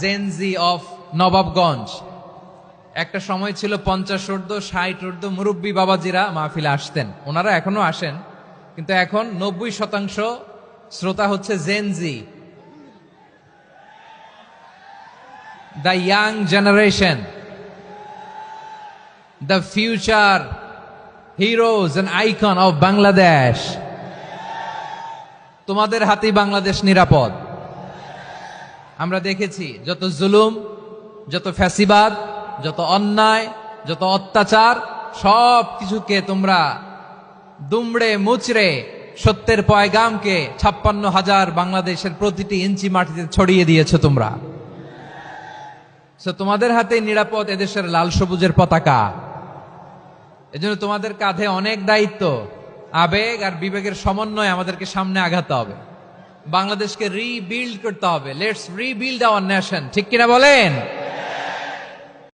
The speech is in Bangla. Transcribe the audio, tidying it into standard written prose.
Gen Z of Nawabganj. একটা সময় ছিল 50 ঊর্ধ্ব 60 ঊর্ধ্ব মুরব্বী বাবাজিরা মাহফিলে আসতেন, ওনারা এখনো আসেন, কিন্তু এখন 90% শ্রোতা হচ্ছে Gen Z, the young generation, the future heroes and icon of Bangladesh. তোমাদের হাতেই বাংলাদেশ নিরাপদ। আমরা দেখেছি যত জুলুম, যত ফ্যাসিবাদ, যত অন্যায়, যত অত্যাচার, সব কিছুকে তোমরা দুমড়ে মুচড়ে সত্যের পয়গামকে 56,000 বাংলাদেশের প্রতিটি ইঞ্চি মাটিতে ছড়িয়ে দিয়েছো তোমরা। তোমাদের হাতে নিরাপদ এদেশের লাল সবুজের পতাকা। এজন্য তোমাদের কাঁধে অনেক দায়িত্ব। আবেগ আর বিবেকের সমন্বয়ে আমাদেরকে সামনে আগাতে হবে, বাংলাদেশকে রিবিল্ড করতে হবে। লেটস রিবিল্ড আওয়ার নেশন, ঠিক কিনা বলেন?